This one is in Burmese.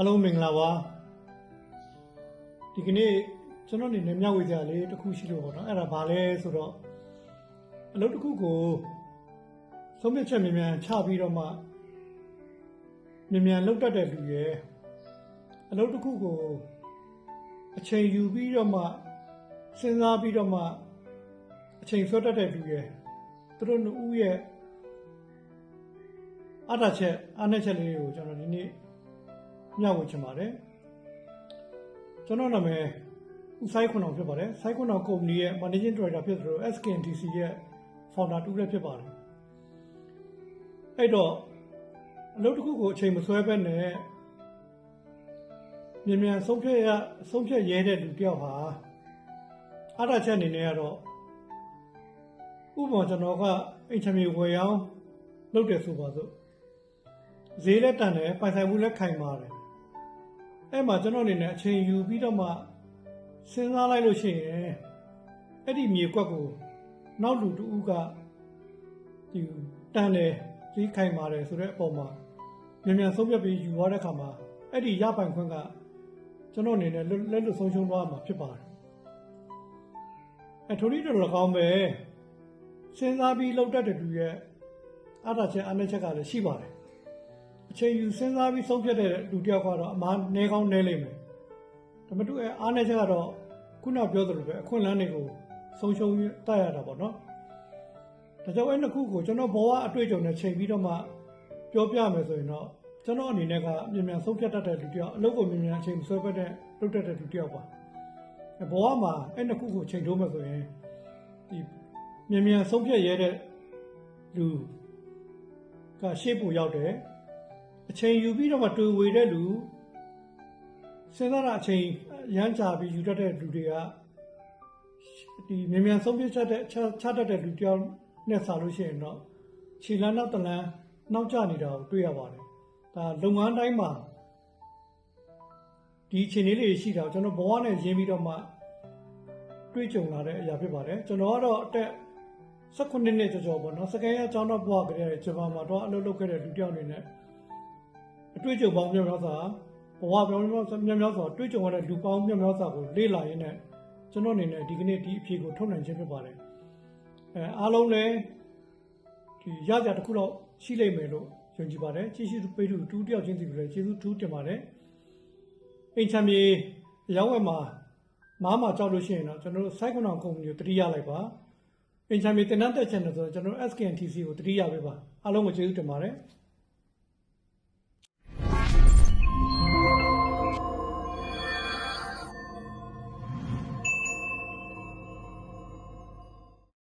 အားလုံးမင်္ဂလာပါဒီကနေ့ကျွန်တော်နေနဲ့မျှဝေကြလေတစ်ခုရှိလို့ပေါ့နော်အဲ့ဒါဘာလဲဆိုတော့အလုပ်တစ်ခုကိုဆုံးဖြတ်ချက်မြန်ချပြီးတော့မှမြန်လုပ်တတ်တဲ့လူရဲ့အလုပ်တစ်ခုကိုအချိန်ယူပြီးတော့မှစဉ်းစားပြီးတော့မှအချိန်ဆွဲတတ်တဲ့လူရဲ့သူတို့နှစ်ဦးရဲ့အားနည်းချက်လေးကိုကျွန်တော်ဒီနေ့မျှဝေချင်ပါတယ်ကျွန်တော်နာမည်ဦးစိုင်းခွန်အောင်ဖြစ်ပါတယ်စိုင်းခွန်အောင်ကုမ္ပဏီရဲ့ Managing Director ဖြစ်သလို SKNTC ရဲ့ Founder တူလည်းဖြစ်ပါတယ်အဲ့တော့အလုပ်တစ်ခုကိုအချိန်မဆွဲဘဲနဲ့မြန်ဆုံးဖြတ်ရဲတဲ့လူတစ်ယောက်ဟာအားနည်းချက်အနေနဲ့ကတော့ဥပမာကျွန်တော်ကအိမ်ချမ်းမြေဝယ်ရောင်းလုပ်တယ်ဆိုပါစို့ဈေးလည်းတန်တယ်ပိုင်ဆိုင်မှုလည်းခိုင်မာတယ်အဲ့မှာကျွန်တော်အနေနဲ့အချိန်ယူပြီးတော့မှစဉ်းစားလိုက်လို့ရှိရင်အဲ့ဒီမြေကွက်ကိုနောက်လူတူကဒီတန်တယ်ဈေးခိုင်မာတယ်ဆိုတဲ့အပေါ်မှာမြန်ဆုံးဖြတ်ပြီးယူသွားတဲ့အခါမှာအဲ့ဒီရပိုင်ခွင့်ကကျွန်တော်အနေနဲ့လက်လွတ်ဆုံးရှုံးသွားမှာဖြစ်ပါတယ်ထို့နည်းတူ၎င်းပဲစဉ်းစားပြီးလုပ်တတ်တဲ့လူရဲ့အားနည်းချက်ကလည်းရှိပါတယ်အချိန်ယူစဉ်းစားပြီးဆုံးဖြတ်တဲ့လူတစ်ယောက်ကတော့အမှားနည်းကောင်းနည်းလိမ့်မယ်ဒါပေမဲ့အားနည်းချက်ကတော့ခုနပြောသလိုပဲအခွင့်အလမ်းတွေကိုဆုံးရှုံးတတ်ရတာပေါ့နော်ဒါကြောင့်အဲ့နှစ်ခုကိုကျွန်တော်ဘဝအတွေ့အကြုံနဲ့ချိန်ပြီးတော့မှပြောပြမယ်ဆိုရင်တော့ကျွန်တော်အနေနဲ့ကမြန်ဆုံးဖြတ်တတ်တဲ့လူတစ်ယောက်အလုပ်ကိုမြန်အချိန်ဆွဲပတ်တဲ့လုပ်တတ်တဲ့လူတစ်ယောက်ပါဘဝမှာအဲ့နှစ်ခုကိုချိန်ထိုးမယ်ဆိုရင်ဒီမြန်ဆုံးဖြတ်ရတဲ့လူကရှေ့ပိုရောက်တယ်အချိန်ယူပြီးတော့မှတွေ့ဝေတဲ့လူစဉ်းစားတာအချိန်ရမ်းချပြီးယူတတ်တဲ့လူတွေကဒီမြန်ဆုံးဖြတ်ချက်တဲ့ချတတ်တဲ့လူတယောက်နဲ့စာလို့ရှိရင်တော့ခြေလမ်းနောက်တလမ်းနောက်ကျနေတာကိုတွေ့ရပါတယ်ဒါလုပ်ငန်းတိုင်းမှာဒီအခြေအနေလေးရှိတာကိုကျွန်တော်ဘဝနဲ့ရင်းပြီးတော့မှတွေ့ကြုံလာတဲ့အရာဖြစ်ပါတယ်ကျွန်တော်ကတော့အသက်18နှစ်ကျော်ပေါ့နော်စကန်ရအကြောင်းတော့ဘဝကလေးဂျပန်မှာတော့အလုပ်လုပ်ခဲ့တဲ့လူတယောက်အနေနဲ့အတွေ့အကြုံပေါင်းများများစွာဘဝပြောင်းများများစွာတွေ့ကြုံရတဲ့လူပေါင်းများများစွာကိုလေ့လာရင်းနဲ့ကျွန်တော်အနေနဲ့ဒီကနေ့ဒီအဖြေကိုထုတ်နိုင်ခြင်းဖြစ်ပါတယ်အားလုံးလည်းဒီရကြတစ်ခုတော့ရှိလိမ့်မယ်လို့ယုံကြည်ပါတယ်ကြည့်ရှုပေးသူတူတယောက်ချင်းစီကိုလည်းကျေးဇူးထူးတင်ပါတယ်အိမ်ချမ်းမြေရောက်ဝဲမှာမားမှာကြောက်လို့ရှိရင်တော့ကျွန်တော်တို့စိုက်ခွန်အောင်ကုမ္ပဏီကိုတတိယလိုက်ပါအိမ်ချမ်းမြေတင်တဲ့ channel ဆိုတော့ကျွန်တော်တို့ SKNTC ကိုတတိယပေးပါအားလုံးကိုကျေးဇူးတင်ပါတယ်